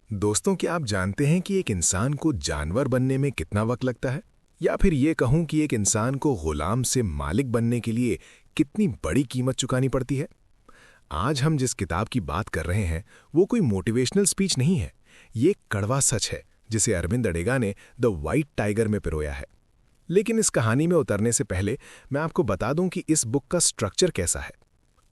दोस्तों, क्या आप जानते हैं कि एक इंसान को जानवर बनने में कितना वक्त लगता है? या फिर ये कहूं कि एक इंसान को गुलाम से मालिक बनने के लिए कितनी बड़ी कीमत चुकानी पड़ती है? आज हम जिस किताब की बात कर रहे हैं वो कोई मोटिवेशनल स्पीच नहीं है। ये एक कड़वा सच है जिसे अरविंद अडेगा ने द वाइट टाइगर में पिरोया है। लेकिन इस कहानी में उतरने से पहले मैं आपको बता दूं कि इस बुक का स्ट्रक्चर कैसा है।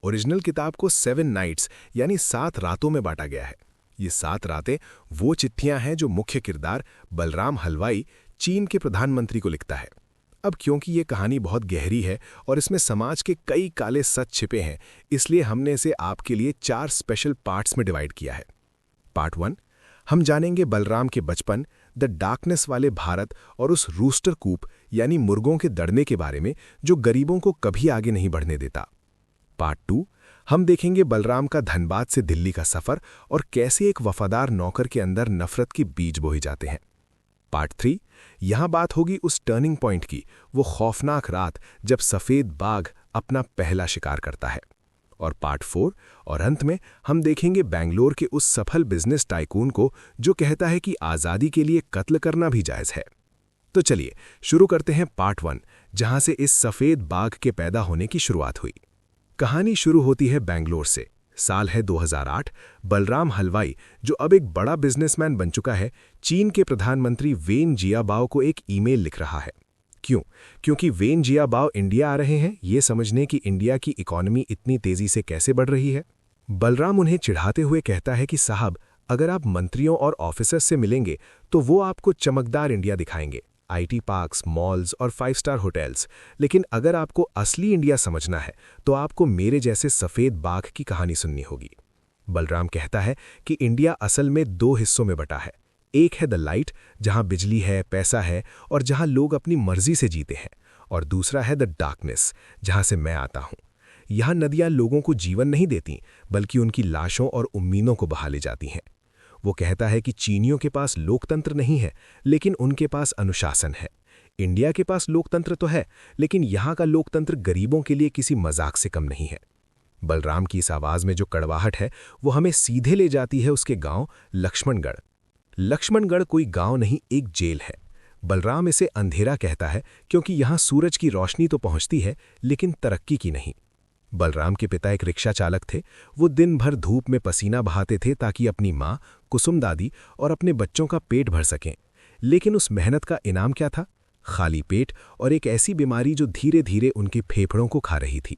ओरिजिनल किताब को 7 नाइट्स यानी 7 रातों में बांटा गया है। ये 7 रातें वो चिट्ठियां हैं जो मुख्य किरदार बलराम हलवाई चीन के प्रधानमंत्री को लिखता है। अब क्योंकि ये कहानी बहुत गहरी है और इसमें समाज के कई काले सच छिपे हैं, इसलिए हमने इसे आपके लिए 4 स्पेशल पार्ट्स में डिवाइड किया है। पार्ट 1, हम जानेंगे बलराम के बचपन, द डार्कनेस वाले भारत और उस रूस्टर कूप यानी मुर्गों के दड़ने के बारे में जो गरीबों को कभी आगे नहीं बढ़ने देता। पार्ट 2, हम देखेंगे बलराम का धनबाद से दिल्ली का सफर और कैसे एक वफादार नौकर के अंदर नफरत के बीज बोए जाते हैं। पार्ट 3, यहां बात होगी उस टर्निंग पॉइंट की, वो खौफनाक रात जब सफेद बाघ अपना पहला शिकार करता है। और पार्ट 4 और अंत में हम देखेंगे बेंगलोर के उस सफल बिजनेस टाइकून को जो कहता है कि आज़ादी के लिए कत्ल करना भी जायज है। तो चलिए शुरू करते हैं पार्ट 1, जहां से इस सफेद बाघ के पैदा होने की शुरुआत हुई। कहानी शुरू होती है बेंगलोर से। साल है 2008। बलराम हलवाई, जो अब एक बड़ा बिजनेसमैन बन चुका है, चीन के प्रधानमंत्री वेन जियाबाओ को एक ईमेल लिख रहा है। क्यों? क्योंकि वेन जियाबाओ इंडिया आ रहे हैं, ये समझने कि इंडिया की इकोनॉमी इतनी तेजी से कैसे बढ़ रही है। बलराम उन्हें चिढ़ाते हुए कहता है कि साहब, अगर आप मंत्रियों और ऑफिसर्स से मिलेंगे तो वो आपको चमकदार इंडिया दिखाएंगे, आईटी पार्क्स, मॉल्स और 5 स्टार होटल्स। लेकिन अगर आपको असली इंडिया समझना है तो आपको मेरे जैसे सफेद बाघ की कहानी सुननी होगी। बलराम कहता है कि इंडिया असल में 2 हिस्सों में बटा है। एक है द लाइट, जहां बिजली है, पैसा है और जहां लोग अपनी मर्जी से जीते हैं, और दूसरा है द डार्कनेस, जहां से मैं आता हूं। यहां नदियां लोगों को जीवन नहीं देती, बल्कि उनकी लाशों और उम्मीदों को बहा ले जाती हैं। वो कहता है कि चीनियों के पास लोकतंत्र नहीं है, लेकिन उनके पास अनुशासन है। इंडिया के पास लोकतंत्र तो है, लेकिन यहाँ का लोकतंत्र गरीबों के लिए किसी मजाक से कम नहीं है। बलराम की इस आवाज में जो कड़वाहट है वो हमें सीधे ले जाती है उसके गांव लक्ष्मणगढ़। लक्ष्मणगढ़ कोई गांव नहीं, एक जेल है। बलराम इसे अंधेरा कहता है क्योंकि यहाँ सूरज की रोशनी तो पहुंचती है, लेकिन तरक्की की नहीं। बलराम के पिता एक रिक्शा चालक थे। वो दिन भर धूप में पसीना बहाते थे ताकि अपनी माँ, कुसुम दादी और अपने बच्चों का पेट भर सकें। लेकिन उस मेहनत का इनाम क्या था? खाली पेट और एक ऐसी बीमारी जो धीरे धीरे उनके फेफड़ों को खा रही थी।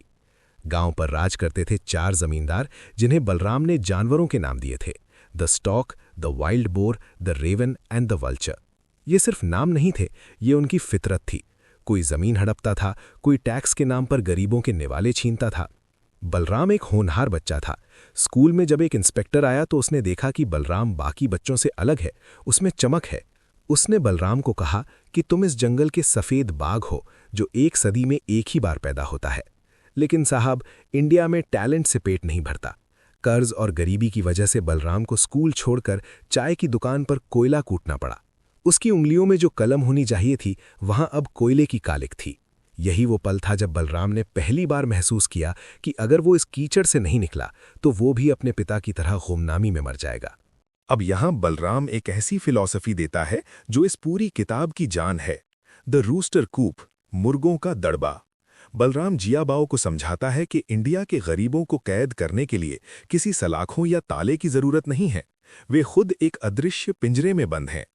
गांव पर राज करते थे 4 जमींदार, जिन्हें बलराम ने जानवरों के नाम दिए थे: the stork, the wild boar, the raven and the vulture. ये सिर्फ नाम नहीं थे, ये उनकी फितरत थी। कोई जमीन हड़पता था, कोई टैक्स के नाम पर गरीबों के निवाले छीनता था। बलराम एक होनहार बच्चा था। स्कूल में जब एक इंस्पेक्टर आया तो उसने देखा कि बलराम बाकी बच्चों से अलग है, उसमें चमक है। उसने बलराम को कहा कि तुम इस जंगल के सफेद बाघ हो जो 1 सदी में एक ही बार पैदा होता है। लेकिन साहब, इंडिया में टैलेंट से पेट नहीं भरता। कर्ज और गरीबी की वजह से बलराम को स्कूल छोड़कर चाय की दुकान पर कोयला कूटना पड़ा। उसकी उंगलियों में जो कलम होनी चाहिए थी, वहां अब कोयले की कालिक थी। यही वो पल था जब बलराम ने पहली बार महसूस किया कि अगर वो इस कीचड़ से नहीं निकला तो वो भी अपने पिता की तरह गुमनामी में मर जाएगा। अब यहां बलराम एक ऐसी फिलॉसफी देता है जो इस पूरी किताब की जान है: द रूस्टर कूप, मुर्गों का दड़बा। बलराम जियाबाओ को समझाता है कि इंडिया के गरीबों को कैद करने के लिए किसी सलाखों या ताले की जरूरत नहीं है। वे खुद एक अदृश्य पिंजरे में बंद हैं।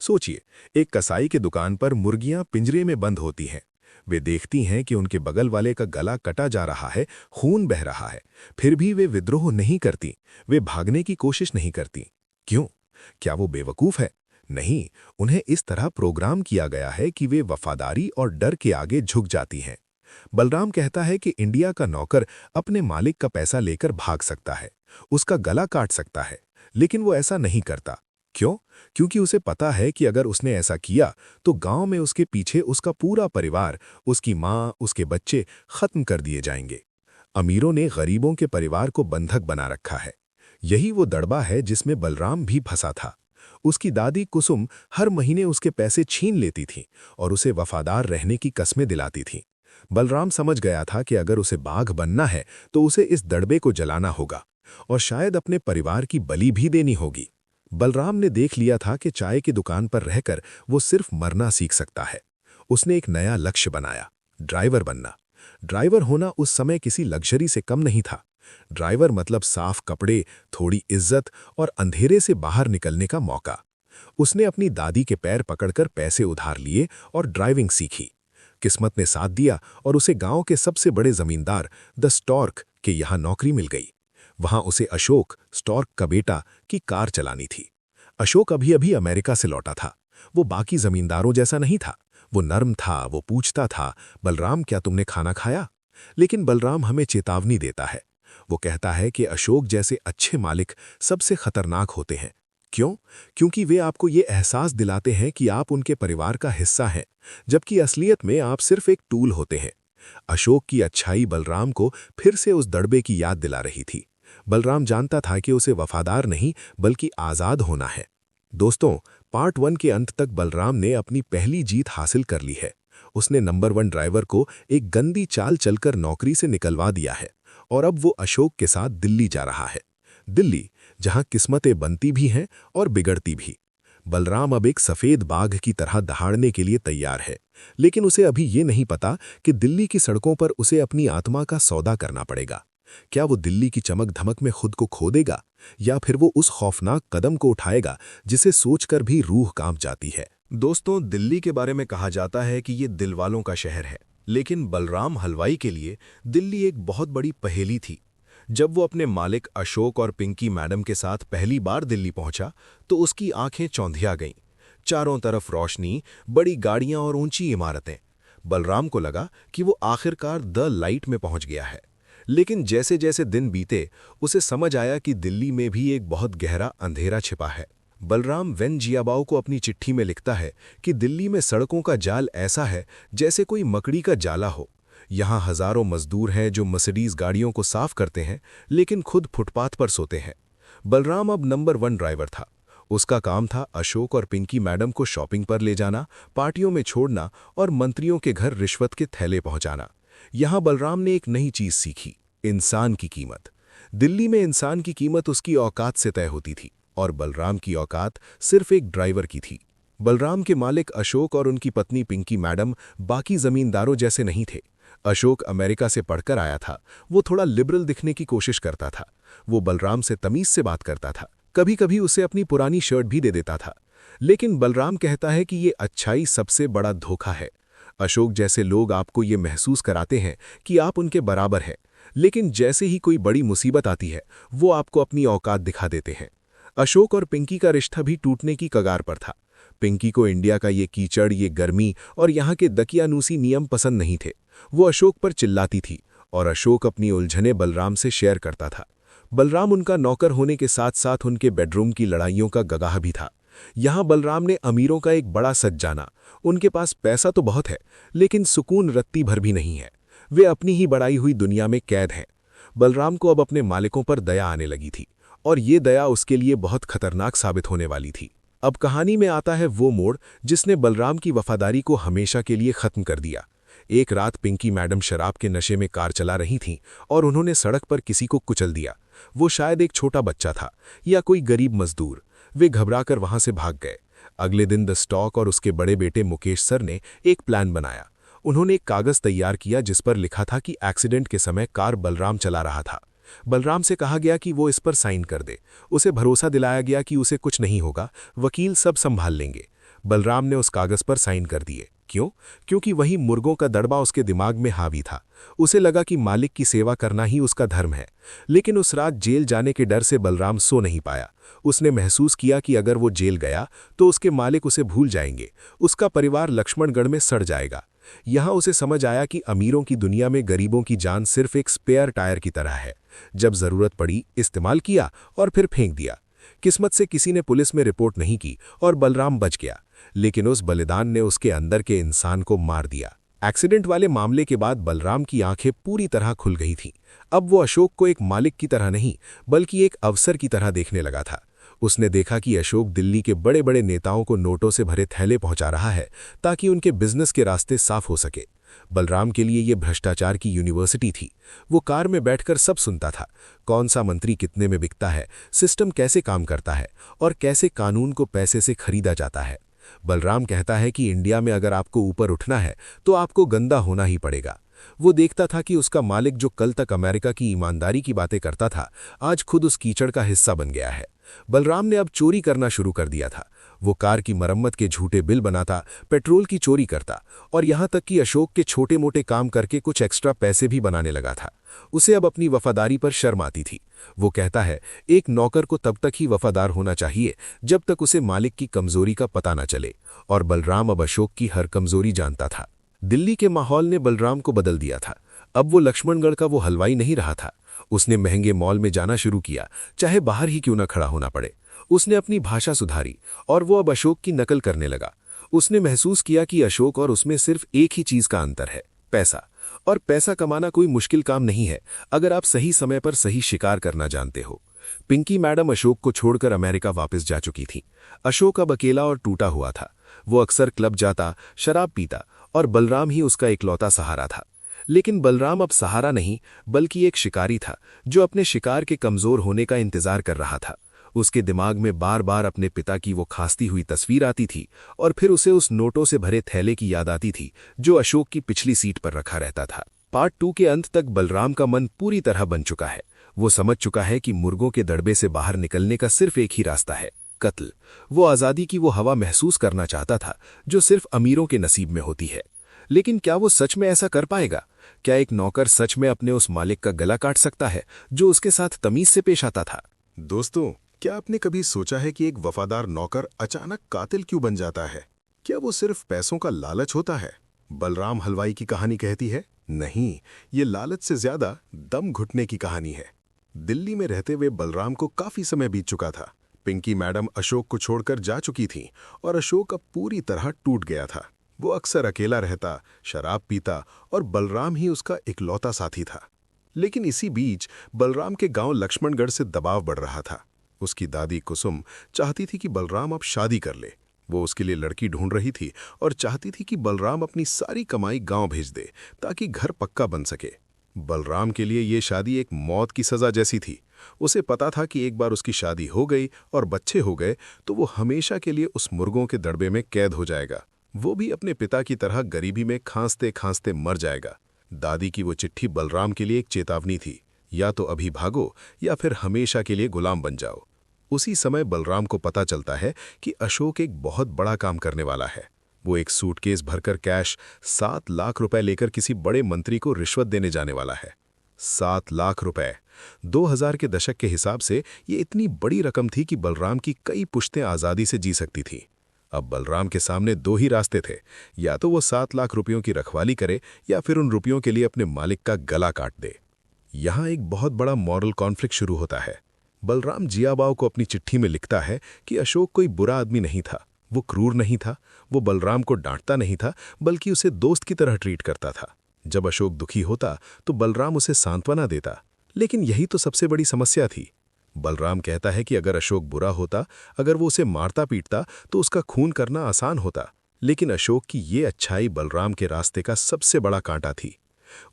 सोचिए, एक कसाई के दुकान पर मुर्गियां पिंजरे में बंद होती हैं। वे देखती हैं कि उनके बगल वाले का गला कटा जा रहा है, खून बह रहा है, फिर भी वे विद्रोह नहीं करती, वे भागने की कोशिश नहीं करती। क्यों? क्या वो बेवकूफ है? नहीं, उन्हें इस तरह प्रोग्राम किया गया है कि वे वफादारी और डर के आगे झुक जाती हैं। बलराम कहता है कि इंडिया का नौकर अपने मालिक का पैसा लेकर भाग सकता है, उसका गला काट सकता है, लेकिन वो ऐसा नहीं करता। क्यों? क्योंकि उसे पता है कि अगर उसने ऐसा किया तो गांव में उसके पीछे उसका पूरा परिवार, उसकी माँ, उसके बच्चे खत्म कर दिए जाएंगे। अमीरों ने गरीबों के परिवार को बंधक बना रखा है। यही वो दड़बा है जिसमें बलराम भी फंसा था। उसकी दादी कुसुम हर महीने उसके पैसे छीन लेती थी और उसे वफादार रहने की कस्में दिलाती थी। बलराम समझ गया था कि अगर उसे बाघ बनना है तो उसे इस दड़बे को जलाना होगा और शायद अपने परिवार की बलि भी देनी होगी। बलराम ने देख लिया था कि चाय की दुकान पर रहकर वो सिर्फ मरना सीख सकता है। उसने एक नया लक्ष्य बनाया, ड्राइवर बनना। ड्राइवर होना उस समय किसी लग्जरी से कम नहीं था। ड्राइवर मतलब साफ कपड़े, थोड़ी इज्जत और अंधेरे से बाहर निकलने का मौका। उसने अपनी दादी के पैर पकड़कर पैसे उधार लिए और ड्राइविंग सीखी। किस्मत ने साथ दिया और उसे गांव के सबसे बड़े जमींदार द स्टॉर्क के यहाँ नौकरी मिल गई। वहां उसे अशोक, स्टॉर्क का बेटा, की कार चलानी थी। अशोक अभी अभी अमेरिका से लौटा था। वो बाकी जमींदारों जैसा नहीं था। वो नर्म था, वो पूछता था, बलराम क्या तुमने खाना खाया? लेकिन बलराम हमें चेतावनी देता है। वो कहता है कि अशोक जैसे अच्छे मालिक सबसे खतरनाक होते हैं। क्यों? क्योंकि वे आपको ये एहसास दिलाते हैं कि आप उनके परिवार का हिस्सा हैं, जबकि असलियत में आप सिर्फ एक टूल होते हैं। अशोक की अच्छाई बलराम को फिर से उस दड़बे की याद दिला रही थी। बलराम जानता था कि उसे वफादार नहीं बल्कि आज़ाद होना है। दोस्तों, पार्ट 1 के अंत तक बलराम ने अपनी पहली जीत हासिल कर ली है। उसने नंबर 1 ड्राइवर को एक गंदी चाल चलकर नौकरी से निकलवा दिया है और अब वो अशोक के साथ दिल्ली जा रहा है। दिल्ली, जहां किस्मतें बनती भी हैं और बिगड़ती भी। बलराम अब एक सफेद बाघ की तरह दहाड़ने के लिए तैयार है, लेकिन उसे अभी ये नहीं पता कि दिल्ली की सड़कों पर उसे अपनी आत्मा का सौदा करना पड़ेगा। क्या वो दिल्ली की चमक धमक में खुद को खो देगा, या फिर वो उस खौफनाक कदम को उठाएगा जिसे सोचकर भी रूह कांप जाती है। दोस्तों, दिल्ली के बारे में कहा जाता है कि ये दिलवालों का शहर है, लेकिन बलराम हलवाई के लिए दिल्ली एक बहुत बड़ी पहेली थी। जब वो अपने मालिक अशोक और पिंकी मैडम के साथ पहली बार दिल्ली पहुंचा तो उसकी आंखें चौंधिया गईं। चारों तरफ रोशनी, बड़ी गाड़ियां और ऊंची इमारतें। बलराम को लगा कि वो आखिरकार द लाइट में पहुंच गया है। लेकिन जैसे जैसे दिन बीते, उसे समझ आया कि दिल्ली में भी एक बहुत गहरा अंधेरा छिपा है। बलराम वेन जियाबाओ को अपनी चिट्ठी में लिखता है कि दिल्ली में सड़कों का जाल ऐसा है जैसे कोई मकड़ी का जाला हो। यहाँ हजारों मजदूर हैं जो मर्सिडीज गाड़ियों को साफ करते हैं, लेकिन खुद फुटपाथ पर सोते हैं। बलराम अब नंबर 1 ड्राइवर था। उसका काम था अशोक और पिंकी मैडम को शॉपिंग पर ले जाना, पार्टियों में छोड़ना और मंत्रियों के घर रिश्वत के थैले पहुंचाना। यहाँ बलराम ने एक नई चीज सीखी, इंसान की कीमत। दिल्ली में इंसान की कीमत उसकी औकात से तय होती थी और बलराम की औकात सिर्फ एक ड्राइवर की थी। बलराम के मालिक अशोक और उनकी पत्नी पिंकी मैडम बाकी जमींदारों जैसे नहीं थे। अशोक अमेरिका से पढ़कर आया था। वो थोड़ा लिबरल दिखने की कोशिश करता था। वो बलराम से तमीज से बात करता था, कभी कभी उसे अपनी पुरानी शर्ट भी दे देता था। लेकिन बलराम कहता है कि ये अच्छाई सबसे बड़ा धोखा है। अशोक जैसे लोग आपको ये महसूस कराते हैं कि आप उनके बराबर हैं, लेकिन जैसे ही कोई बड़ी मुसीबत आती है वो आपको अपनी औकात दिखा देते हैं। अशोक और पिंकी का रिश्ता भी टूटने की कगार पर था। पिंकी को इंडिया का ये कीचड़, ये गर्मी और यहाँ के दकियानूसी नियम पसंद नहीं थे। वो अशोक पर चिल्लाती थी और अशोक अपनी उलझनें बलराम से शेयर करता था। बलराम उनका नौकर होने के साथ साथ उनके बेडरूम की लड़ाइयों का गवाह भी था। यहाँ बलराम ने अमीरों का एक बड़ा सच जाना। उनके पास पैसा तो बहुत है, लेकिन सुकून रत्ती भर भी नहीं है। वे अपनी ही बढ़ाई हुई दुनिया में कैद हैं। बलराम को अब अपने मालिकों पर दया आने लगी थी और ये दया उसके लिए बहुत खतरनाक साबित होने वाली थी। अब कहानी में आता है वो मोड़ जिसने बलराम की वफादारी को हमेशा के लिए खत्म कर दिया। एक रात पिंकी मैडम शराब के नशे में कार चला रही थीं और उन्होंने सड़क पर किसी को कुचल दिया। वो शायद एक छोटा बच्चा था या कोई गरीब मजदूर। वे घबराकर वहां से भाग गए। अगले दिन द स्टॉक और उसके बड़े बेटे मुकेश सर ने एक प्लान बनाया। उन्होंने एक कागज तैयार किया जिस पर लिखा था कि एक्सीडेंट के समय कार बलराम चला रहा था। बलराम से कहा गया कि वो इस पर साइन कर दे। उसे भरोसा दिलाया गया कि उसे कुछ नहीं होगा, वकील सब संभाल लेंगे। बलराम ने उस कागज पर साइन कर दिए। क्यों? क्योंकि वही मुर्गों का दड़बा उसके दिमाग में हावी था। उसे लगा कि मालिक की सेवा करना ही उसका धर्म है। लेकिन उस रात जेल जाने के डर से बलराम सो नहीं पाया। उसने महसूस किया कि अगर वो जेल गया तो उसके मालिक उसे भूल जाएंगे, उसका परिवार लक्ष्मणगढ़ में सड़ जाएगा। यहाँ उसे समझ आया कि अमीरों की दुनिया में गरीबों की जान सिर्फ एक स्पेयर टायर की तरह है। जब जरूरत पड़ी इस्तेमाल किया और फिर फेंक दिया। किस्मत से किसी ने पुलिस में रिपोर्ट नहीं की और बलराम बच गया, लेकिन उस बलिदान ने उसके अंदर के इंसान को मार दिया। एक्सीडेंट वाले मामले के बाद बलराम की आंखें पूरी तरह खुल गई थीं। अब वो अशोक को एक मालिक की तरह नहीं बल्कि एक अफसर की तरह देखने लगा था। उसने देखा कि अशोक दिल्ली के बड़े बड़े नेताओं को नोटों से भरे थैले पहुंचा रहा है ताकि उनके बिजनेस के रास्ते साफ हो सके। बलराम के लिए ये भ्रष्टाचार की यूनिवर्सिटी थी। वो कार में बैठकर सब सुनता था, कौन सा मंत्री कितने में बिकता है, सिस्टम कैसे काम करता है और कैसे कानून को पैसे से खरीदा जाता है। बलराम कहता है कि इंडिया में अगर आपको ऊपर उठना है तो आपको गंदा होना ही पड़ेगा। वो देखता था कि उसका मालिक जो कल तक अमेरिका की ईमानदारी की बातें करता था, आज खुद उस कीचड़ का हिस्सा बन गया है। बलराम ने अब चोरी करना शुरू कर दिया था। वो कार की मरम्मत के झूठे बिल बनाता, पेट्रोल की चोरी करता और यहां तक कि अशोक के छोटे मोटे काम करके कुछ एक्स्ट्रा पैसे भी बनाने लगा था। उसे अब अपनी वफादारी पर शर्म आती थी। वो कहता है, एक नौकर को तब तक ही वफादार होना चाहिए जब तक उसे मालिक की कमजोरी का पता न चले, और बलराम अब अशोक की हर कमजोरी जानता था। दिल्ली के माहौल ने बलराम को बदल दिया था। अब वो लक्ष्मणगढ़ का वो हलवाई नहीं रहा था। उसने महंगे मॉल में जाना शुरू किया, चाहे बाहर ही क्यों न खड़ा होना पड़े। उसने अपनी भाषा सुधारी और वो अब अशोक की नकल करने लगा। उसने महसूस किया कि अशोक और उसमें सिर्फ एक ही चीज का अंतर है, पैसा। और पैसा कमाना कोई मुश्किल काम नहीं है अगर आप सही समय पर सही शिकार करना जानते हो। पिंकी मैडम अशोक को छोड़कर अमेरिका वापस जा चुकी थी। अशोक अब अकेला और टूटा हुआ था। वो अक्सर क्लब जाता, शराब पीता और बलराम ही उसका इकलौता सहारा था। लेकिन बलराम अब सहारा नहीं बल्कि एक शिकारी था जो अपने शिकार के कमजोर होने का इंतजार कर रहा था। उसके दिमाग में बार बार अपने पिता की वो खांसती हुई तस्वीर आती थी और फिर उसे उस नोटों से भरे थैले की याद आती थी जो अशोक की पिछली सीट पर रखा रहता था। पार्ट 2 के अंत तक बलराम का मन पूरी तरह बन चुका है। वो समझ चुका है कि मुर्गों के दड़बे से बाहर निकलने का सिर्फ एक ही रास्ता है, कत्ल। वो आज़ादी की वो हवा महसूस करना चाहता था जो सिर्फ अमीरों के नसीब में होती है। लेकिन क्या वो सच में ऐसा कर पाएगा? क्या एक नौकर सच में अपने उस मालिक का गला काट सकता है जो उसके साथ तमीज से पेश आता था? दोस्तों, क्या आपने कभी सोचा है कि एक वफादार नौकर अचानक कातिल क्यों बन जाता है? क्या वो सिर्फ पैसों का लालच होता है? बलराम हलवाई की कहानी कहती है, नहीं, ये लालच से ज्यादा दम घुटने की कहानी है। दिल्ली में रहते हुए बलराम को काफी समय बीत चुका था। पिंकी मैडम अशोक को छोड़कर जा चुकी थी और अशोक अब पूरी तरह टूट गया था। वो अक्सर अकेला रहता, शराब पीता और बलराम ही उसका इकलौता साथी था। लेकिन इसी बीच बलराम के गांव लक्ष्मणगढ़ से दबाव बढ़ रहा था। उसकी दादी कुसुम चाहती थी कि बलराम अब शादी कर ले। वो उसके लिए लड़की ढूंढ रही थी और चाहती थी कि बलराम अपनी सारी कमाई गांव भेज दे ताकि घर पक्का बन सके। बलराम के लिए ये शादी एक मौत की सजा जैसी थी। उसे पता था कि एक बार उसकी शादी हो गई और बच्चे हो गए तो वो हमेशा के लिए उस मुर्गों के दड़बे में कैद हो जाएगा। वो भी अपने पिता की तरह गरीबी में खांसते खांसते मर जाएगा। दादी की वो चिट्ठी बलराम के लिए एक चेतावनी थी, या तो अभी भागो या फिर हमेशा के लिए गुलाम बन जाओ। उसी समय बलराम को पता चलता है कि अशोक एक बहुत बड़ा काम करने वाला है। वो एक सूटकेस भरकर कैश 7 लाख रुपए लेकर किसी बड़े मंत्री को रिश्वत देने जाने वाला है। 7 लाख रुपए 2000 के दशक के हिसाब से ये इतनी बड़ी रकम थी कि बलराम की कई पुश्तें आज़ादी से जी सकती थी। अब बलराम के सामने 2 ही रास्ते थे, या तो वो 7 लाख रुपयों की रखवाली करे या फिर उन रुपयों के लिए अपने मालिक का गला काट दे। यहाँ एक बहुत बड़ा मॉरल कॉन्फ्लिक्ट शुरू होता है। बलराम जियाबाव को अपनी चिट्ठी में लिखता है कि अशोक कोई बुरा आदमी नहीं था, वो क्रूर नहीं था, वो बलराम को डांटता नहीं था बल्कि उसे दोस्त की तरह ट्रीट करता था। जब अशोक दुखी होता तो बलराम उसे सांत्वना देता। लेकिन यही तो सबसे बड़ी समस्या थी। बलराम कहता है कि अगर अशोक बुरा होता, अगर वो उसे मारता पीटता तो उसका खून करना आसान होता। लेकिन अशोक की ये अच्छाई बलराम के रास्ते का सबसे बड़ा कांटा थी।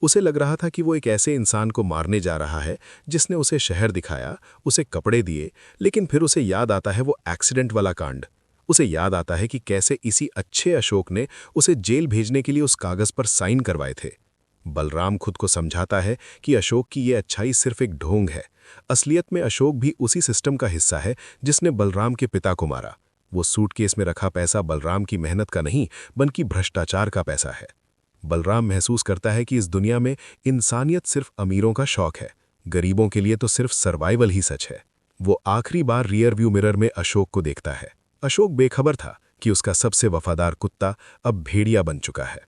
उसे लग रहा था कि वो एक ऐसे इंसान को मारने जा रहा है जिसने उसे शहर दिखाया, उसे कपड़े दिए, लेकिन फिर उसे याद आता है वो एक्सीडेंट वाला कांड। उसे याद आता है कि कैसे इसी अच्छे अशोक ने उसे जेल भेजने के लिए उस कागज पर साइन करवाए थे। बलराम खुद को समझाता है कि अशोक की ये अच्छाई सिर्फ एक ढोंग है। असलियत में अशोक भी उसी सिस्टम का हिस्सा है जिसने बलराम के पिता को मारा। वो सूटकेस में रखा पैसा बलराम की मेहनत का नहीं बल्कि भ्रष्टाचार का पैसा है। बलराम महसूस करता है कि इस दुनिया में इंसानियत सिर्फ अमीरों का शौक है, गरीबों के लिए तो सिर्फ सर्वाइवल ही सच है। वो आखिरी बार रियर व्यू मिरर में अशोक को देखता है। अशोक बेखबर था कि उसका सबसे वफादार कुत्ता अब भेड़िया बन चुका है।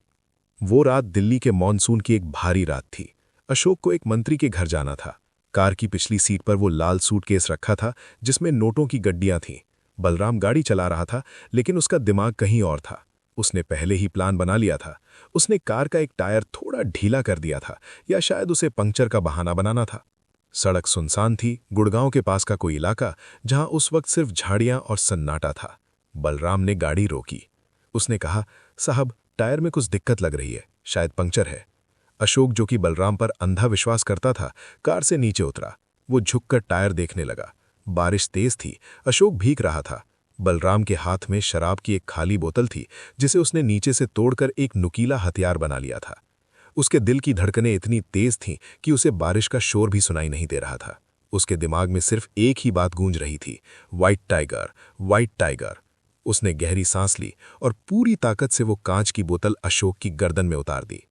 वो रात दिल्ली के मॉनसून की एक भारी रात थी। अशोक को एक मंत्री के घर जाना था। कार की पिछली सीट पर वो लाल सूटकेस रखा था जिसमें नोटों की गड्डियां थीं। बलराम गाड़ी चला रहा था लेकिन उसका दिमाग कहीं और था। उसने पहले ही प्लान बना लिया था। उसने कार का एक टायर थोड़ा ढीला कर दिया था, या शायद उसे पंक्चर का बहाना बनाना था। सड़क सुनसान थी, गुड़गांव के पास का कोई इलाका जहां उस वक्त सिर्फ झाड़ियां और सन्नाटा था। बलराम ने गाड़ी रोकी। उसने कहा, साहब, टायर में कुछ दिक्कत लग रही है, शायद पंक्चर है। अशोक, जो कि बलराम पर अंधा विश्वास करता था, कार से नीचे उतरा। वो झुककर टायर देखने लगा। बारिश तेज थी, अशोक भीग रहा था। बलराम के हाथ में शराब की एक खाली बोतल थी, जिसे उसने नीचे से तोड़कर एक नुकीला हथियार बना लिया था। उसके दिल की धड़कनें इतनी तेज थीं कि उसे बारिश का शोर भी सुनाई नहीं दे रहा था। उसके दिमाग में सिर्फ एक ही बात गूंज रही थी, व्हाइट टाइगर, व्हाइट टाइगर। उसने गहरी सांस ली और पूरी ताकत से वो कांच की बोतल अशोक की गर्दन में उतार दी।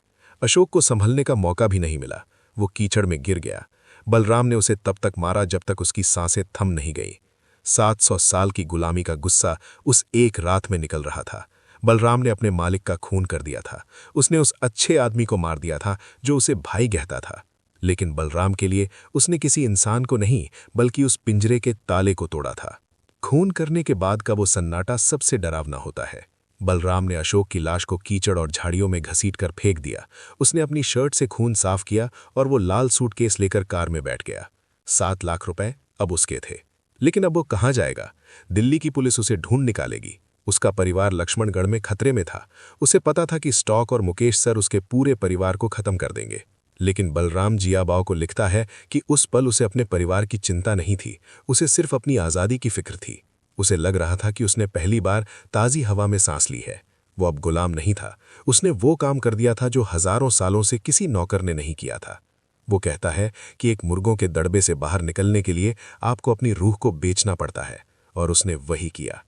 अशोक को संभलने का मौका भी नहीं मिला, वो कीचड़ में गिर गया। बलराम ने उसे तब तक मारा जब तक उसकी सांसें थम नहीं गई। 700 साल की गुलामी का गुस्सा उस एक रात में निकल रहा था। बलराम ने अपने मालिक का खून कर दिया था। उसने उस अच्छे आदमी को मार दिया था जो उसे भाई कहता था। लेकिन बलराम के लिए उसने किसी इंसान को नहीं, बल्कि उस पिंजरे के ताले को तोड़ा था। खून करने के बाद का वो सन्नाटा सबसे डरावना होता है। बलराम ने अशोक की लाश को कीचड़ और झाड़ियों में घसीटकर फेंक दिया। उसने अपनी शर्ट से खून साफ किया और वो लाल सूटकेस लेकर कार में बैठ गया। 7 लाख रुपए अब उसके थे। लेकिन अब वो कहाँ जाएगा? दिल्ली की पुलिस उसे ढूंढ निकालेगी। उसका परिवार लक्ष्मणगढ़ में खतरे में था। उसे पता था कि स्टॉक और मुकेश सर उसके पूरे परिवार को खत्म कर देंगे। लेकिन बलराम जियाबाव को लिखता है कि उस पल उसे अपने परिवार की चिंता नहीं थी, उसे सिर्फ अपनी आज़ादी की फिक्र थी। उसे लग रहा था कि उसने पहली बार ताज़ी हवा में सांस ली है। वो अब गुलाम नहीं था। उसने वो काम कर दिया था जो हजारों सालों से किसी नौकर ने नहीं किया था। वो कहता है कि एक मुर्गों के दड़बे से बाहर निकलने के लिए आपको अपनी रूह को बेचना पड़ता है, और उसने वही किया।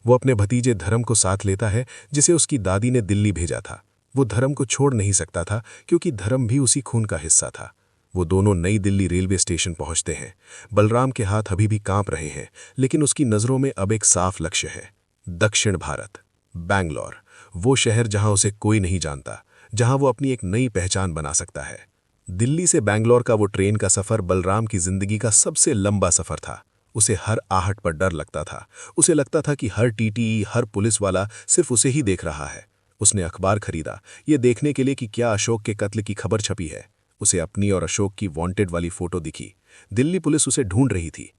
वो अपने भतीजे धर्म को साथ लेता है, जिसे उसकी दादी ने दिल्ली भेजा था। वो धर्म को छोड़ नहीं सकता था, क्योंकि धर्म भी उसी खून का हिस्सा था। वो दोनों नई दिल्ली रेलवे स्टेशन पहुंचते हैं। बलराम के हाथ अभी भी कांप रहे हैं, लेकिन उसकी नज़रों में अब एक साफ लक्ष्य है, दक्षिण भारत, बैंगलोर, वो शहर जहां उसे कोई नहीं जानता, जहां वो अपनी एक नई पहचान बना सकता है। दिल्ली से बैंगलोर का वो ट्रेन का सफ़र बलराम की जिंदगी का सबसे लंबा सफ़र था। उसे हर आहट पर डर लगता था। उसे लगता था कि हर टीटी, हर पुलिस वाला सिर्फ उसे ही देख रहा है। उसने अखबार खरीदा, ये देखने के लिए कि क्या अशोक के कत्ल की खबर छपी है। उसे अपनी और अशोक की वांटेड वाली फोटो दिखी। दिल्ली पुलिस उसे ढूंढ रही थी।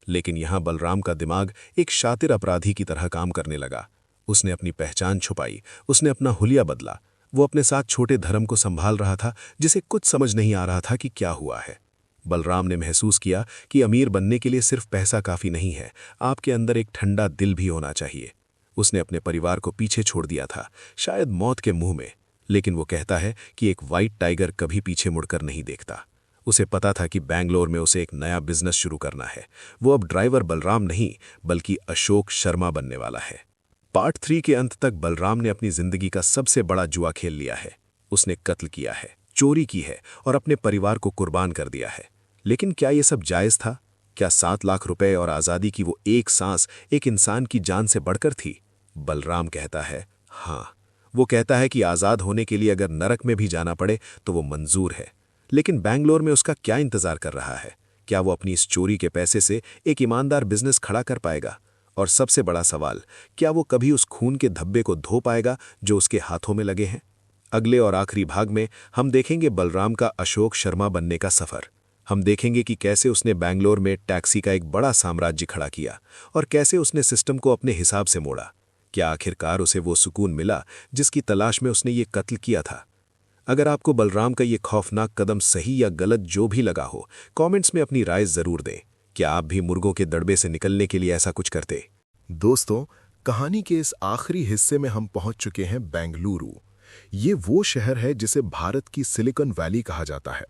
लेकिन यहां बलराम का दिमाग एक शातिर अपराधी की तरह काम करने लगा। उसने अपनी पहचान छुपाई, उसने अपना हुलिया बदला। वो अपने साथ छोटे धर्म को संभाल रहा था, जिसे कुछ समझ नहीं आ रहा था कि क्या हुआ है। बलराम ने महसूस किया कि अमीर बनने के लिए सिर्फ पैसा काफी नहीं है, आपके अंदर एक ठंडा दिल भी होना चाहिए। उसने अपने परिवार को पीछे छोड़ दिया था, शायद मौत के मुंह में। लेकिन वो कहता है कि एक व्हाइट टाइगर कभी पीछे मुड़कर नहीं देखता। उसे पता था कि बैंगलोर में उसे एक नया बिजनेस शुरू करना है। वो अब ड्राइवर बलराम नहीं, बल्कि अशोक शर्मा बनने वाला है। पार्ट 3 के अंत तक बलराम ने अपनी जिंदगी का सबसे बड़ा जुआ खेल लिया है। उसने कत्ल किया है, चोरी की है और अपने परिवार को कुर्बान कर दिया है। लेकिन क्या ये सब जायज था? क्या 7 लाख रुपए और आज़ादी की वो एक सांस एक इंसान की जान से बढ़कर थी? बलराम कहता है हाँ। वो कहता है कि आज़ाद होने के लिए अगर नरक में भी जाना पड़े तो वो मंजूर है। लेकिन बैंगलोर में उसका क्या इंतजार कर रहा है? क्या वो अपनी इस चोरी के पैसे से एक ईमानदार बिजनेस खड़ा कर पाएगा? और सबसे बड़ा सवाल, क्या वो कभी उस खून के धब्बे को धो पाएगा जो उसके हाथों में लगे हैं? अगले और आखिरी भाग में हम देखेंगे बलराम का अशोक शर्मा बनने का सफर। हम देखेंगे कि कैसे उसने बैंगलोर में टैक्सी का एक बड़ा साम्राज्य खड़ा किया और कैसे उसने सिस्टम को अपने हिसाब से मोड़ा। क्या आखिरकार उसे वो सुकून मिला जिसकी तलाश में उसने ये कत्ल किया था? अगर आपको बलराम का ये खौफनाक कदम सही या गलत जो भी लगा हो, कमेंट्स में अपनी राय जरूर दें। क्या आप भी मुर्गों के दड़बे से निकलने के लिए ऐसा कुछ करते? दोस्तों, कहानी के इस आखिरी हिस्से में हम पहुंच चुके हैं बेंगलुरु। ये वो शहर है जिसे भारत की सिलिकॉन वैली कहा जाता है।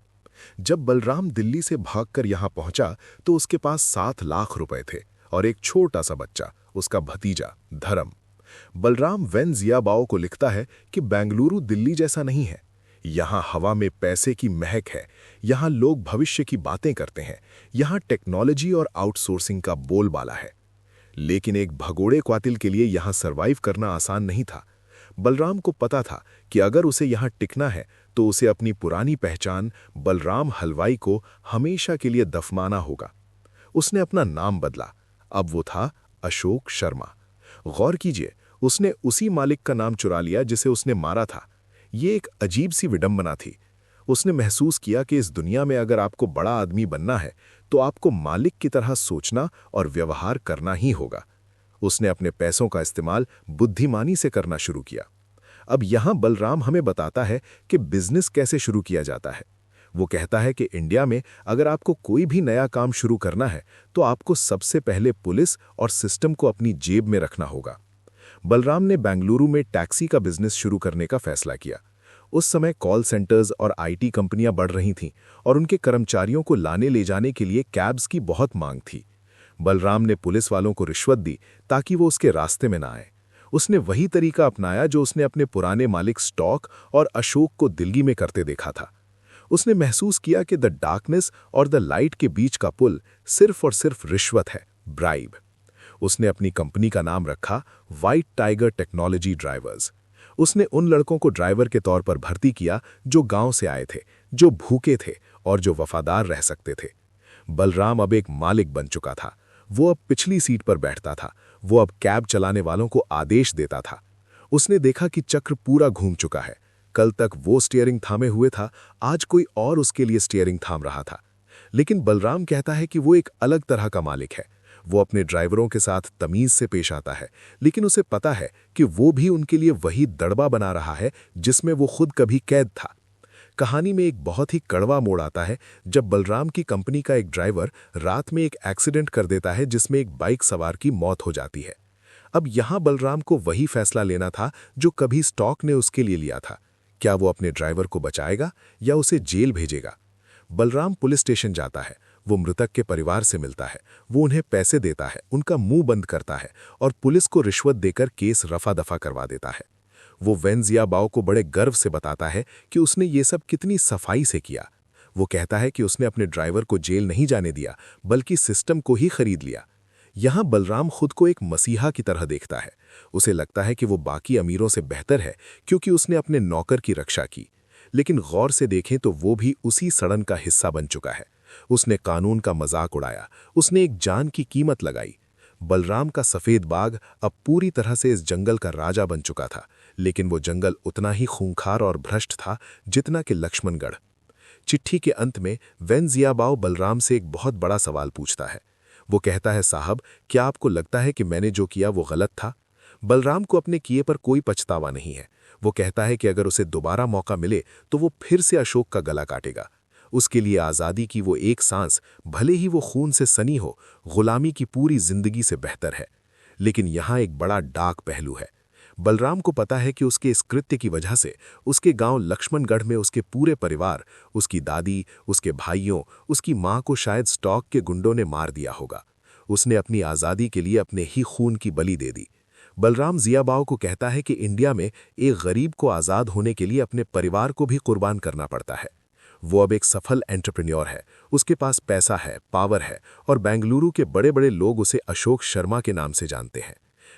जब बलराम दिल्ली से भागकर यहां पहुंचा तो उसके पास 7 लाख रुपए थे और एक छोटा सा बच्चा, उसका भतीजा धर्म। बलराम वेन जियाबाओ को लिखता है कि बेंगलुरु दिल्ली जैसा नहीं है। यहाँ हवा में पैसे की महक है, यहाँ लोग भविष्य की बातें करते हैं, यहाँ टेक्नोलॉजी और आउटसोर्सिंग का बोलबाला है। लेकिन एक भगोड़े क्वातिल के लिए यहाँ सरवाइव करना आसान नहीं था। बलराम को पता था कि अगर उसे यहाँ टिकना है तो उसे अपनी पुरानी पहचान बलराम हलवाई को हमेशा के लिए दफनाना होगा। उसने अपना नाम बदला, अब वो था अशोक शर्मा। गौर कीजिए, उसने उसी मालिक का नाम चुरा लिया जिसे उसने मारा था। ये एक अजीब सी विडंबना थी। उसने महसूस किया कि इस दुनिया में अगर आपको बड़ा आदमी बनना है तो आपको मालिक की तरह सोचना और व्यवहार करना ही होगा। उसने अपने पैसों का इस्तेमाल बुद्धिमानी से करना शुरू किया। अब यहाँ बलराम हमें बताता है कि बिजनेस कैसे शुरू किया जाता है। वो कहता है कि इंडिया में अगर आपको कोई भी नया काम शुरू करना है तो आपको सबसे पहले पुलिस और सिस्टम को अपनी जेब में रखना होगा। बलराम ने बेंगलुरु में टैक्सी का बिजनेस शुरू करने का फैसला किया। उस समय कॉल सेंटर्स और आईटी कंपनियां बढ़ रही थीं और उनके कर्मचारियों को लाने ले जाने के लिए कैब्स की बहुत मांग थी। बलराम ने पुलिस वालों को रिश्वत दी ताकि वो उसके रास्ते में ना आए। उसने वही तरीका अपनाया जो उसने अपने पुराने मालिक स्टॉक और अशोक को दिल्ली में करते देखा था। उसने महसूस किया कि द डार्कनेस और द लाइट के बीच का पुल सिर्फ और सिर्फ रिश्वत है, ब्राइब। उसने अपनी कंपनी का नाम रखा व्हाइट टाइगर टेक्नोलॉजी ड्राइवर्स। उसने उन लड़कों को ड्राइवर के तौर पर भर्ती किया जो गांव से आए थे, जो भूखे थे और जो वफादार रह सकते थे। बलराम अब एक मालिक बन चुका था। वो अब पिछली सीट पर बैठता था। वो अब कैब चलाने वालों को आदेश देता था। उसने देखा कि चक्र पूरा घूम चुका है। कल तक वो स्टीयरिंग थामे हुए था, आज कोई और उसके लिए स्टीयरिंग थाम रहा था। लेकिन बलराम कहता है कि वो एक अलग तरह का मालिक है। वो अपने ड्राइवरों के साथ तमीज से पेश आता है, लेकिन उसे पता है कि वो भी उनके लिए वही दड़बा बना रहा है जिसमें वो खुद कभी कैद था। कहानी में एक बहुत ही कड़वा मोड़ आता है जब बलराम की कंपनी का एक ड्राइवर रात में एक एक्सीडेंट कर देता है जिसमें एक बाइक सवार की मौत हो जाती है। अब यहां बलराम को वही फैसला लेना था जो कभी स्टॉक ने उसके लिए लिया था। क्या वो अपने ड्राइवर को बचाएगा या उसे जेल भेजेगा? बलराम पुलिस स्टेशन जाता है। वो मृतक के परिवार से मिलता है। वो उन्हें पैसे देता है, उनका मुंह बंद करता है और पुलिस को रिश्वत देकर केस रफा दफा करवा देता है। वो वेन जियाबाओ को बड़े गर्व से बताता है कि उसने ये सब कितनी सफाई से किया। वो कहता है कि उसने अपने ड्राइवर को जेल नहीं जाने दिया, बल्कि सिस्टम को ही खरीद लिया। यहां बलराम खुद को एक मसीहा की तरह देखता है। उसे लगता है कि वो बाकी अमीरों से बेहतर है क्योंकि उसने अपने नौकर की रक्षा की। लेकिन गौर से देखें तो वो भी उसी सड़न का हिस्सा बन चुका है। उसने कानून का मजाक उड़ाया, उसने एक जान की कीमत लगाई। बलराम का सफेद बाघ अब पूरी तरह से इस जंगल का राजा बन चुका था, लेकिन वो जंगल उतना ही खूंखार और भ्रष्ट था जितना कि लक्ष्मणगढ़। चिट्ठी के अंत में वेन जियाबाओ बलराम से एक बहुत बड़ा सवाल पूछता है। वो कहता है, साहब, क्या आपको लगता है कि मैंने जो किया वो गलत था? बलराम को अपने किए पर कोई पछतावा नहीं है। वो कहता है कि अगर उसे दोबारा मौका मिले तो वो फिर से अशोक का गला काटेगा। उसके लिए आज़ादी की वो एक सांस, भले ही वो खून से सनी हो, गुलामी की पूरी जिंदगी से बेहतर है। लेकिन यहाँ एक बड़ा डार्क पहलू है। बलराम को पता है कि उसके इस कृत्य की वजह से उसके गांव लक्ष्मणगढ़ में उसके पूरे परिवार, उसकी दादी, उसके भाइयों, उसकी मां को शायद स्टॉक के गुंडों ने मार दिया होगा। उसने अपनी आज़ादी के लिए अपने ही खून की बलि दे दी। बलराम जियाबाओ को कहता है कि इंडिया में एक गरीब को आज़ाद होने के लिए अपने परिवार को भी कुर्बान करना पड़ता है। वो अब एक सफल एंटरप्रेन्योर है। उसके पास पैसा है, पावर है और बेंगलुरु के बड़े बड़े लोग उसे अशोक शर्मा के नाम से जानते हैं।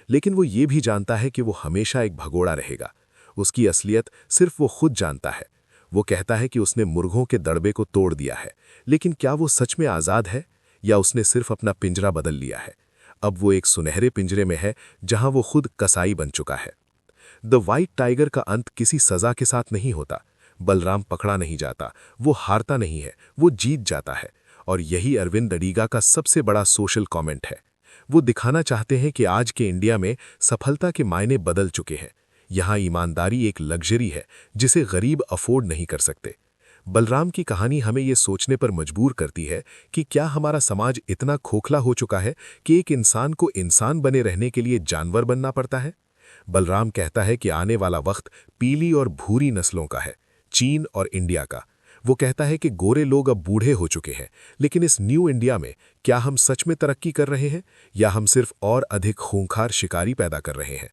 लेकिन वो ये भी जानता है कि वो हमेशा एक भगोड़ा रहेगा। उसकी असलियत सिर्फ वो खुद जानता है। वो कहता है कि उसने मुर्गों के दड़बे को तोड़ दिया है, लेकिन क्या वो सच में आज़ाद है या उसने सिर्फ अपना पिंजरा बदल लिया है? अब वो एक सुनहरे पिंजरे में है जहां वो खुद कसाई बन चुका है। द व्हाइट टाइगर का अंत किसी सजा के साथ नहीं होता। बलराम पकड़ा नहीं जाता, वो हारता नहीं है, वो जीत जाता है। और यही अरविंद अडीगा का सबसे बड़ा सोशल कमेंट है। वो दिखाना चाहते हैं कि आज के इंडिया में सफलता के मायने बदल चुके हैं। यहाँ ईमानदारी एक लग्जरी है जिसे गरीब अफोर्ड नहीं कर सकते। बलराम की कहानी हमें ये सोचने पर मजबूर करती है कि क्या हमारा समाज इतना खोखला हो चुका है कि एक इंसान को इंसान बने रहने के लिए जानवर बनना पड़ता है? बलराम कहता है कि आने वाला वक्त पीली और भूरी नस्लों का है, चीन और इंडिया का। वो कहता है कि गोरे लोग अब बूढ़े हो चुके हैं, लेकिन इस न्यू इंडिया में क्या हम सच में तरक्की कर रहे हैं या हम सिर्फ और अधिक खूंखार शिकारी पैदा कर रहे हैं?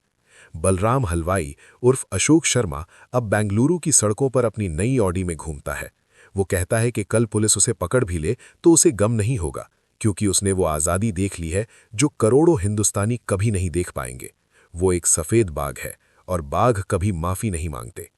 बलराम हलवाई उर्फ अशोक शर्मा अब बेंगलुरु की सड़कों पर अपनी नई ऑडी में घूमता है। वो कहता है कि कल पुलिस उसे पकड़ भी ले तो उसे गम नहीं होगा, क्योंकि उसने वो आज़ादी देख ली है जो करोड़ों हिंदुस्तानी कभी नहीं देख पाएंगे। वो एक सफ़ेद बाघ है और बाघ कभी माफ़ी नहीं मांगते।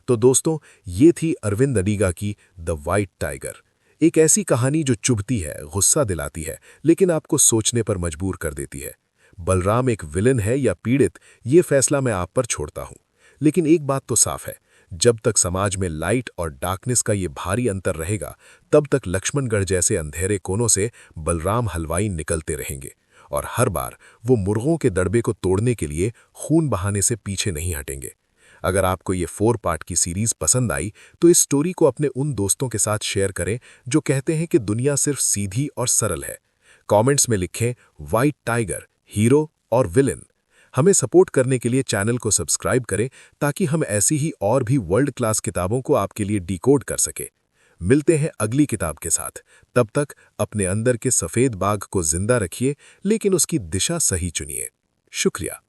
तो दोस्तों, ये थी अरविंद अडीगा की द व्हाइट टाइगर। एक ऐसी कहानी जो चुभती है, गुस्सा दिलाती है, लेकिन आपको सोचने पर मजबूर कर देती है। बलराम एक विलन है या पीड़ित, ये फैसला मैं आप पर छोड़ता हूं। लेकिन एक बात तो साफ है, जब तक समाज में लाइट और डार्कनेस का ये भारी अंतर रहेगा, तब तक लक्ष्मणगढ़ जैसे अंधेरे कोनों से बलराम हलवाई निकलते रहेंगे और हर बार वो मुर्गों के दड़बे को तोड़ने के लिए खून बहाने से पीछे नहीं हटेंगे। अगर आपको ये 4 पार्ट की सीरीज पसंद आई तो इस स्टोरी को अपने उन दोस्तों के साथ शेयर करें जो कहते हैं कि दुनिया सिर्फ सीधी और सरल है। कमेंट्स में लिखें व्हाइट टाइगर, हीरो और विलेन। हमें सपोर्ट करने के लिए चैनल को सब्सक्राइब करें ताकि हम ऐसी ही और भी वर्ल्ड क्लास किताबों को आपके लिए डिकोड कर सके। मिलते हैं अगली किताब के साथ। तब तक अपने अंदर के सफेद बाघ को जिंदा रखिए, लेकिन उसकी दिशा सही चुनिए। शुक्रिया।